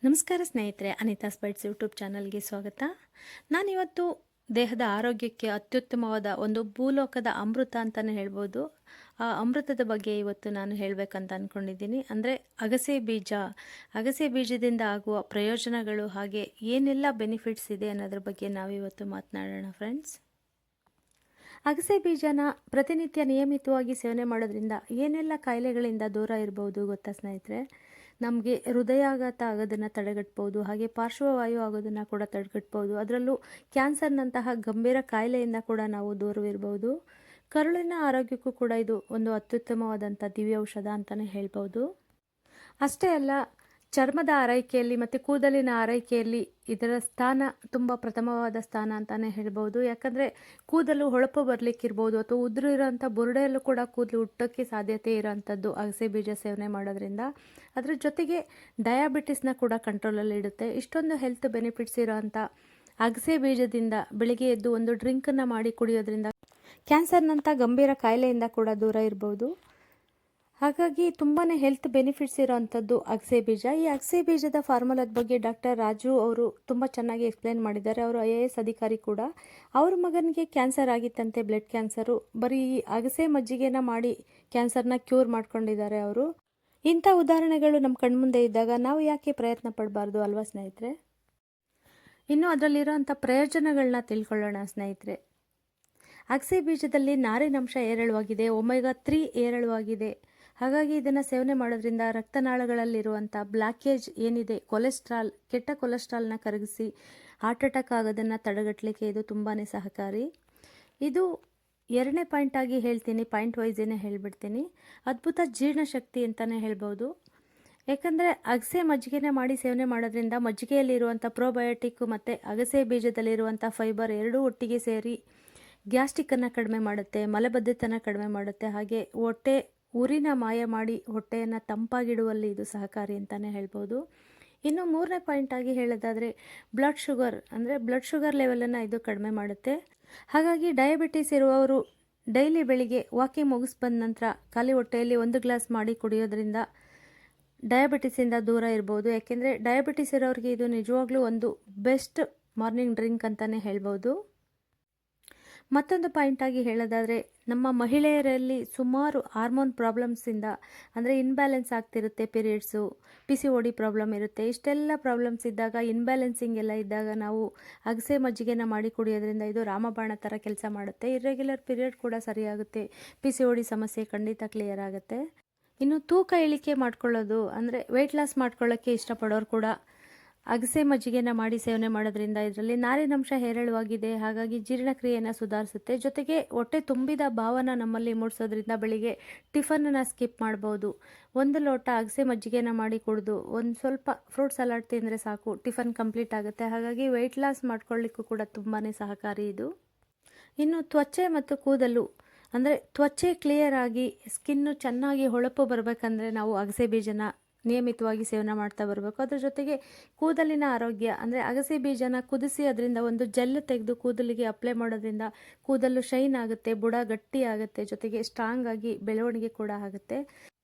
ನಮಸ್ಕಾರ ಸ್ನೇಹಿತರೆ, ಅನಿತಾ ಸ್ಪೈಟ್ಸ್ ಯೂಟ್ಯೂಬ್ ಚಾನಲ್ಗೆ ಸ್ವಾಗತ. ನಾನಿವತ್ತು ದೇಹದ ಆರೋಗ್ಯಕ್ಕೆ ಅತ್ಯುತ್ತಮವಾದ ಒಂದು ಭೂಲೋಕದ ಅಮೃತ ಅಂತಲೇ ಹೇಳ್ಬೋದು. ಆ ಅಮೃತದ ಬಗ್ಗೆ ಇವತ್ತು ನಾನು ಹೇಳಬೇಕಂತ ಅಂದ್ಕೊಂಡಿದ್ದೀನಿ. ಅಂದರೆ ಅಗಸೆ ಬೀಜದಿಂದ ಆಗುವ ಪ್ರಯೋಜನಗಳು ಹಾಗೆ ಏನೆಲ್ಲ ಬೆನಿಫಿಟ್ಸ್ ಇದೆ ಅನ್ನೋದ್ರ ಬಗ್ಗೆ ನಾವಿವತ್ತು ಮಾತನಾಡೋಣ ಫ್ರೆಂಡ್ಸ್. ಅಗಸೆ ಬೀಜನ ಪ್ರತಿನಿತ್ಯ ನಿಯಮಿತವಾಗಿ ಸೇವನೆ ಮಾಡೋದ್ರಿಂದ ಏನೆಲ್ಲ ಕಾಯಿಲೆಗಳಿಂದ ದೂರ ಇರ್ಬೋದು ಗೊತ್ತಾ ಸ್ನೇಹಿತರೆ? ನಮಗೆ ಹೃದಯಾಘಾತ ಆಗೋದನ್ನು ತಡೆಗಟ್ಬೋದು, ಹಾಗೆ ಪಾರ್ಶ್ವವಾಯು ಆಗೋದನ್ನು ಕೂಡ ತಡೆಗಟ್ಬೋದು. ಅದರಲ್ಲೂ ಕ್ಯಾನ್ಸರ್ನಂತಹ ಗಂಭೀರ ಕಾಯಿಲೆಯಿಂದ ಕೂಡ ನಾವು ದೂರವಿರ್ಬೋದು. ಕರುಳಿನ ಆರೋಗ್ಯಕ್ಕೂ ಕೂಡ ಇದು ಒಂದು ಅತ್ಯುತ್ತಮವಾದಂಥ ದಿವ್ಯ ಔಷಧ ಅಂತಲೇ ಹೇಳ್ಬೋದು. ಅಷ್ಟೇ ಅಲ್ಲ, ಚರ್ಮದ ಆರೈಕೆಯಲ್ಲಿ ಮತ್ತು ಕೂದಲಿನ ಆರೈಕೆಯಲ್ಲಿ ಇದರ ಸ್ಥಾನ ತುಂಬ ಪ್ರಥಮವಾದ ಸ್ಥಾನ ಅಂತಲೇ ಹೇಳ್ಬೋದು. ಯಾಕಂದರೆ ಕೂದಲು ಹೊಳಪು ಬರಲಿಕ್ಕಿರ್ಬೋದು ಅಥವಾ ಉದುರಿರೋಂಥ ಬುರುಡೆಯಲ್ಲೂ ಕೂಡ ಕೂದಲು ಹುಟ್ಟೋಕ್ಕೆ ಸಾಧ್ಯತೆ ಇರೋವಂಥದ್ದು ಅಗಸೆ ಬೀಜ ಸೇವನೆ ಮಾಡೋದ್ರಿಂದ. ಅದರ ಜೊತೆಗೆ ಡಯಾಬಿಟಿಸ್ನ ಕೂಡ ಕಂಟ್ರೋಲಲ್ಲಿ ಇಡುತ್ತೆ. ಇಷ್ಟೊಂದು ಹೆಲ್ತ್ ಬೆನಿಫಿಟ್ಸ್ ಇರೋವಂಥ ಅಗಸೆ ಬೀಜದಿಂದ ಬೆಳಿಗ್ಗೆ ಎದ್ದು ಒಂದು ಡ್ರಿಂಕನ್ನು ಮಾಡಿ ಕುಡಿಯೋದ್ರಿಂದ ಕ್ಯಾನ್ಸರ್ನಂಥ ಗಂಭೀರ ಕಾಯಿಲೆಯಿಂದ ಕೂಡ ದೂರ ಇರ್ಬೋದು. ಹಾಗಾಗಿ ತುಂಬಾ ಹೆಲ್ತ್ ಬೆನಿಫಿಟ್ಸ್ ಇರೋವಂಥದ್ದು ಅಗಸೆ ಬೀಜ. ಈ ಅಗಸೆ ಬೀಜದ ಫಾರ್ಮುಲಾದ ಬಗ್ಗೆ ಡಾಕ್ಟರ್ ರಾಜು ಅವರು ತುಂಬ ಚೆನ್ನಾಗಿ ಎಕ್ಸ್ಪ್ಲೇನ್ ಮಾಡಿದ್ದಾರೆ. ಅವರು IAS ಅಧಿಕಾರಿ ಕೂಡ. ಅವ್ರ ಮಗನಿಗೆ ಕ್ಯಾನ್ಸರ್ ಆಗಿತ್ತಂತೆ, ಬ್ಲಡ್ ಕ್ಯಾನ್ಸರು. ಬರೀ ಈ ಅಗಸೆ ಮಜ್ಜಿಗೆನ ಮಾಡಿ ಕ್ಯಾನ್ಸರ್ನ ಕ್ಯೂರ್ ಮಾಡ್ಕೊಂಡಿದ್ದಾರೆ ಅವರು. ಇಂಥ ಉದಾಹರಣೆಗಳು ನಮ್ಮ ಕಣ್ಮುಂದೆ ಇದ್ದಾಗ ನಾವು ಯಾಕೆ ಪ್ರಯತ್ನ ಪಡಬಾರ್ದು ಅಲ್ವಾ ಸ್ನೇಹಿತರೆ? ಇನ್ನು ಅದರಲ್ಲಿರೋಂಥ ಪ್ರಯೋಜನಗಳನ್ನ ತಿಳ್ಕೊಳ್ಳೋಣ ಸ್ನೇಹಿತರೆ. ಅಗಸೆ ಬೀಜದಲ್ಲಿ ನಾರಿನಂಶ ಹೇರಳವಾಗಿದೆ, ಒಮೆಗಾ 3 ಹೇರಳವಾಗಿದೆ. ಹಾಗಾಗಿ ಇದನ್ನು ಸೇವನೆ ಮಾಡೋದ್ರಿಂದ ರಕ್ತನಾಳಗಳಲ್ಲಿರುವಂಥ ಬ್ಲಾಕೇಜ್ ಏನಿದೆ, ಕೊಲೆಸ್ಟ್ರಾಲ್, ಕೆಟ್ಟ ಕೊಲೆಸ್ಟ್ರಾಲ್ನ ಕರಗಿಸಿ ಹಾರ್ಟ್ ಅಟ್ಯಾಕ್ ಆಗೋದನ್ನು ತಡೆಗಟ್ಟಲಿಕ್ಕೆ ಇದು ತುಂಬಾ ಸಹಕಾರಿ. ಇದು ಎರಡನೇ ಪಾಯಿಂಟಾಗಿ ಹೇಳ್ತೀನಿ, ಪಾಯಿಂಟ್ ವೈಸೇನೆ ಹೇಳಿಬಿಡ್ತೀನಿ. ಅದ್ಭುತ ಜೀರ್ಣಶಕ್ತಿ ಅಂತಲೇ ಹೇಳ್ಬೋದು. ಯಾಕಂದರೆ ಅಗಸೆ ಮಜ್ಜಿಗೆನ ಮಾಡಿ ಸೇವನೆ ಮಾಡೋದ್ರಿಂದ ಮಜ್ಜಿಗೆಯಲ್ಲಿರುವಂಥ ಪ್ರೋಬಯೋಟಿಕ್ ಮತ್ತು ಅಗಸೆ ಬೀಜದಲ್ಲಿರುವಂಥ ಫೈಬರ್ ಎರಡೂ ಒಟ್ಟಿಗೆ ಸೇರಿ ಗ್ಯಾಸ್ಟ್ರಿಕ್ಕನ್ನು ಕಡಿಮೆ ಮಾಡುತ್ತೆ, ಮಲಬದ್ಧತೆನ ಕಡಿಮೆ ಮಾಡುತ್ತೆ, ಹಾಗೆ ಹೊಟ್ಟೆ ಉರಿನ ಮಾಯ ಮಾಡಿ ಹೊಟ್ಟೆಯನ್ನು ತಂಪಾಗಿಡುವಲ್ಲಿ ಇದು ಸಹಕಾರಿ ಅಂತಲೇ ಹೇಳ್ಬೋದು. ಇನ್ನು ಮೂರನೇ ಪಾಯಿಂಟಾಗಿ ಹೇಳೋದಾದರೆ ಬ್ಲಡ್ ಶುಗರ್ ಲೆವೆಲನ್ನು ಇದು ಕಡಿಮೆ ಮಾಡುತ್ತೆ. ಹಾಗಾಗಿ ಡಯಾಬಿಟಿಸ್ ಇರುವವರು ಡೈಲಿ ಬೆಳಿಗ್ಗೆ ವಾಕಿಂಗ್ ಮುಗಿಸ್ ಬಂದ ನಂತರ ಖಾಲಿ ಹೊಟ್ಟೆಯಲ್ಲಿ 1 ಗ್ಲಾಸ್ ಮಾಡಿ ಕುಡಿಯೋದ್ರಿಂದ ಡಯಾಬಿಟಿಸಿಂದ ದೂರ ಇರ್ಬೋದು. ಯಾಕೆಂದರೆ ಡಯಾಬಿಟಿಸ್ ಇರೋರಿಗೆ ಇದು ನಿಜವಾಗ್ಲೂ ಒಂದು ಬೆಸ್ಟ್ ಮಾರ್ನಿಂಗ್ ಡ್ರಿಂಕ್ ಅಂತಲೇ ಹೇಳ್ಬೋದು. ಮತ್ತೊಂದು ಪಾಯಿಂಟಾಗಿ ಹೇಳೋದಾದರೆ ನಮ್ಮ ಮಹಿಳೆಯರಲ್ಲಿ ಸುಮಾರು ಹಾರ್ಮೋನ್ ಪ್ರಾಬ್ಲಮ್ಸಿಂದ, ಅಂದರೆ ಇನ್ಬ್ಯಾಲೆನ್ಸ್ ಆಗ್ತಿರುತ್ತೆ, ಪೀರಿಯಡ್ಸು, PCOD ಪ್ರಾಬ್ಲಮ್ ಇರುತ್ತೆ. ಇಷ್ಟೆಲ್ಲ ಪ್ರಾಬ್ಲಮ್ಸ್ ಇದ್ದಾಗ, ಇನ್ಬ್ಯಾಲೆನ್ಸಿಂಗ್ ಎಲ್ಲ ಇದ್ದಾಗ ನಾವು ಅಗಸೆ ಮಜ್ಜಿಗೆನ ಮಾಡಿ ಕುಡಿಯೋದ್ರಿಂದ ಇದು ರಾಮಬಾಣ ಥರ ಕೆಲಸ ಮಾಡುತ್ತೆ. ಇರ್ರೆಗ್ಯುಲರ್ ಪೀರಿಯಡ್ ಕೂಡ ಸರಿಯಾಗುತ್ತೆ, PCOD ಸಮಸ್ಯೆ ಖಂಡಿತ ಕ್ಲಿಯರ್ ಆಗುತ್ತೆ. ಇನ್ನು ತೂಕ ಇಳಿಕೆ ಮಾಡ್ಕೊಳ್ಳೋದು, ಅಂದರೆ ವೆಯ್ಟ್ ಲಾಸ್ ಮಾಡ್ಕೊಳ್ಳೋಕ್ಕೆ ಇಷ್ಟಪಡೋರು ಕೂಡ ಅಗಸೆ ಮಜ್ಜಿಗೆನ ಮಾಡಿ ಸೇವನೆ ಮಾಡೋದ್ರಿಂದ ಇದರಲ್ಲಿ ನಾರಿನಂಶ ಹೇರಳವಾಗಿದೆ. ಹಾಗಾಗಿ ಜೀರ್ಣಕ್ರಿಯೆಯನ್ನು ಸುಧಾರಿಸುತ್ತೆ. ಜೊತೆಗೆ ಹೊಟ್ಟೆ ತುಂಬಿದ ಭಾವನ ನಮ್ಮಲ್ಲಿ ಮೂಡಿಸೋದ್ರಿಂದ ಬೆಳಿಗ್ಗೆ ಟಿಫನನ್ನು ಸ್ಕಿಪ್ ಮಾಡ್ಬೋದು. 1 ಲೋಟ ಅಗಸೆ ಮಜ್ಜಿಗೆನ ಮಾಡಿ ಕುಡಿದು ಒಂದು ಸ್ವಲ್ಪ ಫ್ರೂಟ್ ಸಲಾಡ್ ತಿಂದರೆ ಸಾಕು, ಟಿಫನ್ ಕಂಪ್ಲೀಟ್ ಆಗುತ್ತೆ. ಹಾಗಾಗಿ ವೆಯ್ಟ್ ಲಾಸ್ ಮಾಡ್ಕೊಳ್ಳಿಕ್ಕೂ ಕೂಡ ತುಂಬಾ ಸಹಕಾರಿ ಇದು. ಇನ್ನು ತ್ವಚೆ ಮತ್ತು ಕೂದಲು, ಅಂದರೆ ತ್ವಚೆ ಕ್ಲಿಯರ್ ಆಗಿ ಸ್ಕಿನ್ನು ಚೆನ್ನಾಗಿ ಹೊಳಪು ಬರಬೇಕಂದ್ರೆ ನಾವು ಅಗಸೆ ಬೀಜನ ನಿಯಮಿತವಾಗಿ ಸೇವನೆ ಮಾಡ್ತಾ ಬರಬೇಕು. ಅದ್ರ ಜೊತೆಗೆ ಕೂದಲಿನ ಆರೋಗ್ಯ, ಅಂದರೆ ಅಗಸೆ ಬೀಜನ ಕುದಿಸಿ ಅದರಿಂದ ಒಂದು ಜೆಲ್ ತೆಗೆದು ಕೂದಲಿಗೆ ಅಪ್ಲೈ ಮಾಡೋದ್ರಿಂದ ಕೂದಲು ಶೈನ್ ಆಗುತ್ತೆ, ಬುಡ ಗಟ್ಟಿ ಆಗುತ್ತೆ, ಜೊತೆಗೆ ಸ್ಟ್ರಾಂಗ್ ಆಗಿ ಬೆಳವಣಿಗೆ ಕೂಡ ಆಗುತ್ತೆ.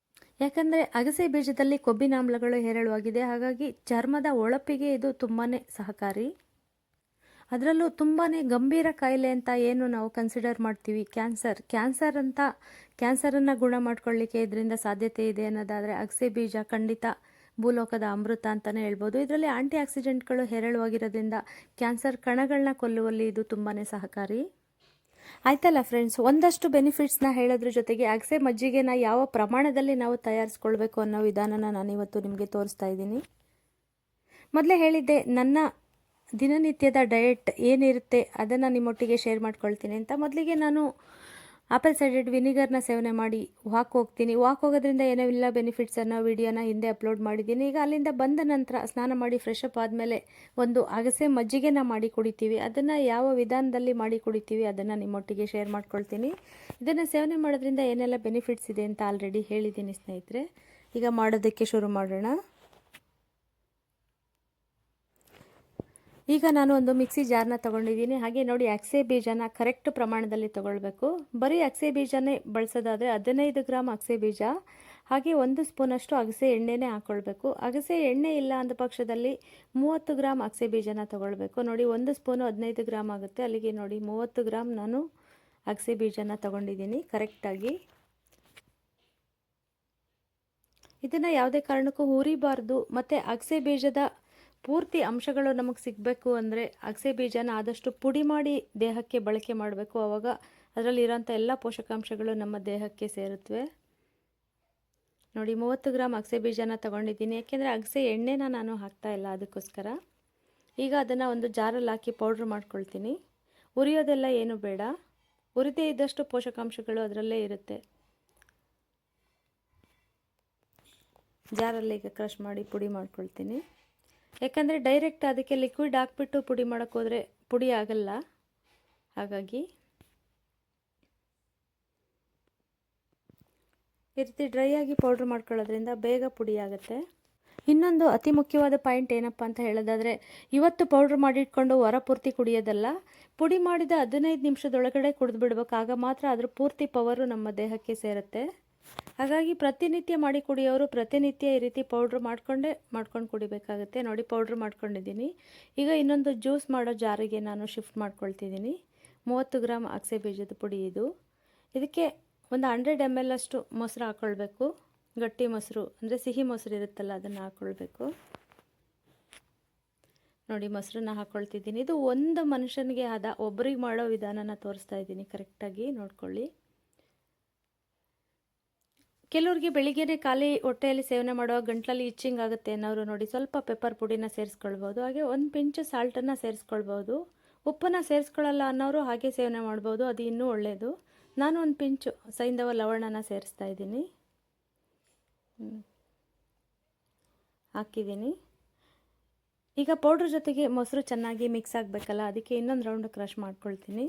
ಯಾಕಂದರೆ ಅಗಸೆ ಬೀಜದಲ್ಲಿ ಕೊಬ್ಬಿನಾಮ್ಲಗಳು ಹೇರಳವಾಗಿದೆ. ಹಾಗಾಗಿ ಚರ್ಮದ ಹೊಳಪಿಗೆ ಇದು ತುಂಬಾ ಸಹಕಾರಿ. ಅದರಲ್ಲೂ ತುಂಬಾ ಗಂಭೀರ ಕಾಯಿಲೆ ಅಂತ ಏನು ನಾವು ಕನ್ಸಿಡರ್ ಮಾಡ್ತೀವಿ, ಕ್ಯಾನ್ಸರನ್ನು ಗುಣ ಮಾಡ್ಕೊಳ್ಳಿಕ್ಕೆ ಇದರಿಂದ ಸಾಧ್ಯತೆ ಇದೆ ಅನ್ನೋದಾದರೆ ಅಗಸೆ ಬೀಜ ಖಂಡಿತ ಭೂಲೋಕದ ಅಮೃತ ಅಂತಲೇ ಹೇಳ್ಬೋದು. ಇದರಲ್ಲಿ ಆಂಟಿ ಆಕ್ಸಿಡೆಂಟ್ಗಳು ಹೇರಳವಾಗಿರೋದ್ರಿಂದ ಕ್ಯಾನ್ಸರ್ ಕಣಗಳನ್ನ ಕೊಲ್ಲುವಲ್ಲಿ ಇದು ತುಂಬಾ ಸಹಕಾರಿ. ಆಯ್ತಲ್ಲ ಫ್ರೆಂಡ್ಸ್, ಒಂದಷ್ಟು ಬೆನಿಫಿಟ್ಸ್ನ ಹೇಳೋದ್ರ ಜೊತೆಗೆ ಅಗಸೆ ಮಜ್ಜಿಗೆನ ಯಾವ ಪ್ರಮಾಣದಲ್ಲಿ ನಾವು ತಯಾರಿಸ್ಕೊಳ್ಬೇಕು ಅನ್ನೋ ವಿಧಾನನ ನಾನಿವತ್ತು ನಿಮಗೆ ತೋರಿಸ್ತಾ ಇದ್ದೀನಿ. ಮೊದಲೇ ಹೇಳಿದ್ದೆ, ನನ್ನ ದಿನನಿತ್ಯದ ಡಯಟ್ ಏನಿರುತ್ತೆ ಅದನ್ನು ನಿಮ್ಮೊಟ್ಟಿಗೆ ಶೇರ್ ಮಾಡ್ಕೊಳ್ತೀನಿ ಅಂತ. ಮೊದಲಿಗೆ ನಾನು ಆಪಲ್ ಸೈಡೆಡ್ ವಿನಿಗರ್ನ ಸೇವನೆ ಮಾಡಿ ವಾಕ್ ಹೋಗೋದ್ರಿಂದ ಏನೆಲ್ಲ ಬೆನಿಫಿಟ್ಸ್ ಅನ್ನೋ ವಿಡಿಯೋನ ಹಿಂದೆ ಅಪ್ಲೋಡ್ ಮಾಡಿದ್ದೀನಿ. ಈಗ ಅಲ್ಲಿಂದ ಬಂದ ನಂತರ ಸ್ನಾನ ಮಾಡಿ ಫ್ರೆಶ್ ಅಪ್ ಆದಮೇಲೆ ಒಂದು ಅಗಸೆ ಮಜ್ಜಿಗೆನ ಮಾಡಿ ಕುಡಿತೀವಿ. ಅದನ್ನು ಯಾವ ವಿಧಾನದಲ್ಲಿ ಮಾಡಿ ಕುಡಿತೀವಿ ಅದನ್ನು ನಿಮ್ಮೊಟ್ಟಿಗೆ ಶೇರ್ ಮಾಡ್ಕೊಳ್ತೀನಿ. ಇದನ್ನು ಸೇವನೆ ಮಾಡೋದ್ರಿಂದ ಏನೆಲ್ಲ ಬೆನಿಫಿಟ್ಸ್ ಇದೆ ಅಂತ ಆಲ್ರೆಡಿ ಹೇಳಿದ್ದೀನಿ ಸ್ನೇಹಿತರೆ. ಈಗ ಮಾಡೋದಕ್ಕೆ ಶುರು ಮಾಡೋಣ. ಈಗ ನಾನು ಒಂದು ಮಿಕ್ಸಿ ಜಾರ್ನ ತೊಗೊಂಡಿದ್ದೀನಿ. ಹಾಗೆ ನೋಡಿ ಅಗಸೆ ಬೀಜನ ಕರೆಕ್ಟ್ ಪ್ರಮಾಣದಲ್ಲಿ ತೊಗೊಳ್ಬೇಕು. ಬರೀ ಅಗಸೆ ಬೀಜನೇ ಬಳಸೋದಾದರೆ 15 ಗ್ರಾಮ್ ಅಗಸೆ ಬೀಜ, ಹಾಗೆ 1 ಸ್ಪೂನಷ್ಟು ಅಗಸೆ ಎಣ್ಣೆನೇ ಹಾಕ್ಕೊಳ್ಬೇಕು. ಅಗಸೆ ಎಣ್ಣೆ ಇಲ್ಲ ಅಂದ ಪಕ್ಷದಲ್ಲಿ 30 ಗ್ರಾಮ್ ಅಗಸೆ ಬೀಜನ ತೊಗೊಳ್ಬೇಕು. ನೋಡಿ 1 ಸ್ಪೂನು 15 ಗ್ರಾಮ್ ಆಗುತ್ತೆ, ಅಲ್ಲಿಗೆ ನೋಡಿ 30 ಗ್ರಾಮ್ ನಾನು ಅಗಸೆ ಬೀಜನ ತೊಗೊಂಡಿದ್ದೀನಿ ಕರೆಕ್ಟಾಗಿ. ಇದನ್ನು ಯಾವುದೇ ಕಾರಣಕ್ಕೂ ಹುರಿಬಾರ್ದು. ಮತ್ತು ಅಗಸೆ ಬೀಜದ ಪೂರ್ತಿ ಅಂಶಗಳು ನಮಗೆ ಸಿಗಬೇಕು ಅಂದರೆ ಅಗಸೆ ಬೀಜನ ಆದಷ್ಟು ಪುಡಿ ಮಾಡಿ ದೇಹಕ್ಕೆ ಬಳಕೆ ಮಾಡಬೇಕು. ಆವಾಗ ಅದರಲ್ಲಿರೋಂಥ ಎಲ್ಲ ಪೋಷಕಾಂಶಗಳು ನಮ್ಮ ದೇಹಕ್ಕೆ ಸೇರುತ್ತವೆ. ನೋಡಿ 30 ಗ್ರಾಮ್ ಅಗಸೆ ಬೀಜನ ತೊಗೊಂಡಿದ್ದೀನಿ, ಯಾಕೆಂದರೆ ಅಗಸೆ ಎಣ್ಣೆನ ನಾನು ಹಾಕ್ತಾ ಇಲ್ಲ, ಅದಕ್ಕೋಸ್ಕರ. ಈಗ ಅದನ್ನು ಒಂದು ಜಾರಲ್ಲಿ ಹಾಕಿ ಪೌಡ್ರ್ ಮಾಡ್ಕೊಳ್ತೀನಿ. ಉರಿಯೋದೆಲ್ಲ ಏನು ಬೇಡ, ಉರಿದೇ ಇದ್ದಷ್ಟು ಪೋಷಕಾಂಶಗಳು ಅದರಲ್ಲೇ ಇರುತ್ತೆ. ಜಾರಲ್ಲಿ ಈಗ ಕ್ರಷ್ ಮಾಡಿ ಪುಡಿ ಮಾಡ್ಕೊಳ್ತೀನಿ. ಯಾಕಂದರೆ ಡೈರೆಕ್ಟ್ ಅದಕ್ಕೆ ಲಿಕ್ವಿಡ್ ಹಾಕ್ಬಿಟ್ಟು ಪುಡಿ ಮಾಡೋಕ್ಕೋದ್ರೆ ಪುಡಿ ಆಗಲ್ಲ, ಹಾಗಾಗಿ ಈ ರೀತಿ ಡ್ರೈ ಆಗಿ ಪೌಡ್ರ್ ಮಾಡ್ಕೊಳ್ಳೋದ್ರಿಂದ ಬೇಗ ಪುಡಿ ಆಗುತ್ತೆ. ಇನ್ನೊಂದು ಅತಿ ಮುಖ್ಯವಾದ ಪಾಯಿಂಟ್ ಏನಪ್ಪ ಅಂತ ಹೇಳೋದಾದರೆ, ಇವತ್ತು ಪೌಡ್ರ್ ಮಾಡಿಟ್ಕೊಂಡು ಹೊರ ಪೂರ್ತಿ ಕುಡಿಯೋದಲ್ಲ, ಪುಡಿ ಮಾಡಿದ 15 ನಿಮಿಷದೊಳಗಡೆ ಕುಡಿದು ಬಿಡ್ಬೇಕು. ಆಗ ಮಾತ್ರ ಅದ್ರ ಪೂರ್ತಿ ಪವರು ನಮ್ಮ ದೇಹಕ್ಕೆ ಸೇರುತ್ತೆ. ಹಾಗಾಗಿ ಪ್ರತಿನಿತ್ಯ ಮಾಡಿ ಕುಡಿಯೋರು ಪ್ರತಿನಿತ್ಯ ಈ ರೀತಿ ಪೌಡ್ರ್ ಮಾಡ್ಕೊಂಡು ಕುಡಿಬೇಕಾಗುತ್ತೆ. ನೋಡಿ ಪೌಡ್ರ್ ಮಾಡ್ಕೊಂಡಿದ್ದೀನಿ. ಈಗ ಇನ್ನೊಂದು ಜ್ಯೂಸ್ ಮಾಡೋ ಜಾರಿಗೆ ನಾನು ಶಿಫ್ಟ್ ಮಾಡ್ಕೊಳ್ತಿದ್ದೀನಿ. 30 ಗ್ರಾಮ್ ಅಗಸೆ ಬೀಜದ ಪುಡಿ ಇದು. ಇದಕ್ಕೆ ಒಂದು 100 ml ಅಷ್ಟು ಮೊಸರು ಹಾಕ್ಕೊಳ್ಬೇಕು. ಗಟ್ಟಿ ಮೊಸರು ಅಂದರೆ ಸಿಹಿ ಮೊಸರು ಇರುತ್ತಲ್ಲ, ಅದನ್ನು ಹಾಕ್ಕೊಳ್ಬೇಕು. ನೋಡಿ ಮೊಸರನ್ನ ಹಾಕ್ಕೊಳ್ತಿದ್ದೀನಿ. ಇದು ಒಂದು ಮನುಷ್ಯನಿಗೆ ಆದ ಒಬ್ಬರಿಗೆ ಮಾಡೋ ವಿಧಾನನ ತೋರಿಸ್ತಾ ಇದ್ದೀನಿ, ಕರೆಕ್ಟಾಗಿ ನೋಡ್ಕೊಳ್ಳಿ. ಕೆಲವ್ರಿಗೆ ಬೆಳಿಗ್ಗೆನೇ ಖಾಲಿ ಹೊಟ್ಟೆಯಲ್ಲಿ ಸೇವನೆ ಮಾಡುವಾಗ ಗಂಟ್ಲಲ್ಲಿ ಇಚ್ಚಿಂಗ್ ಆಗುತ್ತೆ ಅನ್ನೋರು ನೋಡಿ ಸ್ವಲ್ಪ ಪೆಪ್ಪರ್ ಪುಡಿನ ಸೇರಿಸ್ಕೊಳ್ಬೋದು. ಹಾಗೆ ಒಂದು ಪಿಂಚು ಸಾಲ್ಟನ್ನು ಸೇರಿಸ್ಕೊಳ್ಬೋದು. ಉಪ್ಪನ್ನು ಸೇರಿಸ್ಕೊಳ್ಳಲ್ಲ ಅನ್ನೋರು ಹಾಗೆ ಸೇವನೆ ಮಾಡ್ಬೋದು, ಅದು ಇನ್ನೂ ಒಳ್ಳೆಯದು. ನಾನು ಒಂದು ಪಿಂಚು ಸೈಂಧವ ಲವಣನ ಸೇರಿಸ್ತಾ ಇದ್ದೀನಿ, ಹಾಕಿದ್ದೀನಿ. ಈಗ ಪೌಡ್ರ್ ಜೊತೆಗೆ ಮೊಸರು ಚೆನ್ನಾಗಿ ಮಿಕ್ಸ್ ಆಗಬೇಕಲ್ಲ, ಅದಕ್ಕೆ ಇನ್ನೊಂದು ರೌಂಡ್ ಕ್ರಷ್ ಮಾಡ್ಕೊಳ್ತೀನಿ.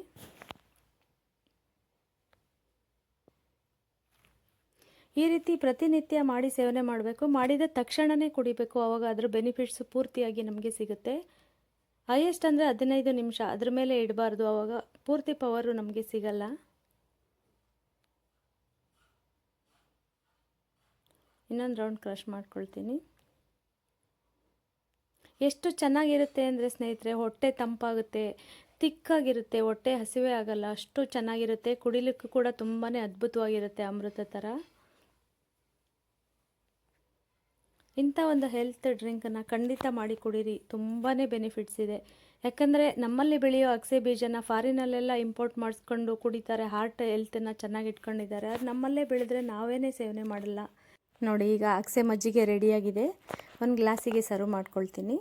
ಈ ರೀತಿ ಪ್ರತಿನಿತ್ಯ ಮಾಡಿ ಸೇವನೆ ಮಾಡಬೇಕು. ಮಾಡಿದ ತಕ್ಷಣವೇ ಕುಡಿಬೇಕು, ಆವಾಗ ಅದರ ಬೆನಿಫಿಟ್ಸು ಪೂರ್ತಿಯಾಗಿ ನಮಗೆ ಸಿಗುತ್ತೆ. ಹೈಯೆಸ್ಟ್ ಅಂದರೆ 15 ನಿಮಿಷ, ಅದ್ರ ಮೇಲೆ ಇಡಬಾರ್ದು, ಆವಾಗ ಪೂರ್ತಿ ಪವರು ನಮಗೆ ಸಿಗಲ್ಲ. ಇನ್ನೊಂದು ರೌಂಡ್ ಕ್ರಷ್ ಮಾಡ್ಕೊಳ್ತೀನಿ. ಎಷ್ಟು ಚೆನ್ನಾಗಿರುತ್ತೆ ಅಂದರೆ ಸ್ನೇಹಿತರೆ, ಹೊಟ್ಟೆ ತಂಪಾಗುತ್ತೆ, ತಿಕ್ಕಾಗಿರುತ್ತೆ, ಹೊಟ್ಟೆ ಹಸಿವೆ ಆಗಲ್ಲ, ಅಷ್ಟು ಚೆನ್ನಾಗಿರುತ್ತೆ. ಕುಡಿಲಿಕ್ಕೂ ಕೂಡ ತುಂಬಾ ಅದ್ಭುತವಾಗಿರುತ್ತೆ, ಅಮೃತ ಥರ. ಇಂಥ ಒಂದು ಹೆಲ್ತ್ ಡ್ರಿಂಕನ್ನು ಖಂಡಿತ ಮಾಡಿ ಕುಡೀರಿ, ತುಂಬಾ ಬೆನಿಫಿಟ್ಸ್ ಇದೆ. ಯಾಕಂದರೆ ನಮ್ಮಲ್ಲಿ ಬೆಳೆಯೋ ಅಗಸೆ ಬೀಜನ ಫಾರಿನಲ್ಲೆಲ್ಲ ಇಂಪೋರ್ಟ್ ಮಾಡಿಸ್ಕೊಂಡು ಕುಡಿತಾರೆ, ಹಾರ್ಟ್ ಹೆಲ್ತನ್ನು ಚೆನ್ನಾಗಿ ಇಟ್ಕೊಂಡಿದ್ದಾರೆ. ಅದು ನಮ್ಮಲ್ಲೇ ಬೆಳೆದ್ರೆ ನಾವೇನೇ ಸೇವನೆ ಮಾಡಲ್ಲ. ನೋಡಿ ಈಗ ಅಗಸೆ ಮಜ್ಜಿಗೆ ರೆಡಿಯಾಗಿದೆ, ಒಂದು ಗ್ಲಾಸಿಗೆ ಸರ್ವ್ ಮಾಡ್ಕೊಳ್ತೀನಿ.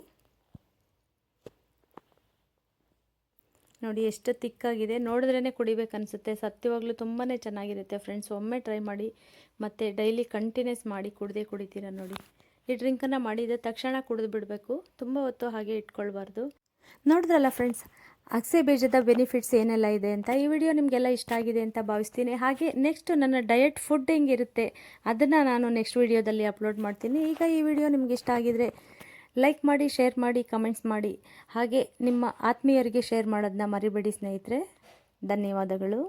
ನೋಡಿ ಎಷ್ಟು ತಿಕ್ಕಾಗಿದೆ, ನೋಡಿದ್ರೇ ಕುಡಿಬೇಕನ್ಸುತ್ತೆ. ಸತ್ಯವಾಗ್ಲೂ ತುಂಬಾ ಚೆನ್ನಾಗಿರುತ್ತೆ ಫ್ರೆಂಡ್ಸ್, ಒಮ್ಮೆ ಟ್ರೈ ಮಾಡಿ, ಮತ್ತು ಡೈಲಿ ಕಂಟಿನ್ಯೂಸ್ ಮಾಡಿ ಕುಡಿತೀರಾ. ನೋಡಿ ಈ ಡ್ರಿಂಕನ್ನು ಮಾಡಿದ ತಕ್ಷಣ ಕುಡಿದು ಬಿಡಬೇಕು, ತುಂಬ ಹೊತ್ತು ಹಾಗೆ ಇಟ್ಕೊಳ್ಬಾರ್ದು. ನೋಡಿದ್ರಲ್ಲ ಫ್ರೆಂಡ್ಸ್, ಅಗಸೆ ಬೀಜದ ಬೆನಿಫಿಟ್ಸ್ ಏನೆಲ್ಲ ಇದೆ ಅಂತ. ಈ ವಿಡಿಯೋ ನಿಮಗೆಲ್ಲ ಇಷ್ಟ ಆಗಿದೆ ಅಂತ ಭಾವಿಸ್ತೀನಿ. ಹಾಗೆ ನೆಕ್ಸ್ಟ್ ನನ್ನ ಡಯಟ್ ಫುಡ್ ಹೆಂಗಿರುತ್ತೆ ಅದನ್ನು ನಾನು ನೆಕ್ಸ್ಟ್ ವಿಡಿಯೋದಲ್ಲಿ ಅಪ್ಲೋಡ್ ಮಾಡ್ತೀನಿ. ಈಗ ಈ ವಿಡಿಯೋ ನಿಮ್ಗೆ ಇಷ್ಟ ಆಗಿದರೆ ಲೈಕ್ ಮಾಡಿ, ಶೇರ್ ಮಾಡಿ, ಕಮೆಂಟ್ಸ್ ಮಾಡಿ, ಹಾಗೆ ನಿಮ್ಮ ಆತ್ಮೀಯರಿಗೆ ಶೇರ್ ಮಾಡೋದನ್ನ ಮರಿಬೇಡಿ ಸ್ನೇಹಿತರೆ. ಧನ್ಯವಾದಗಳು.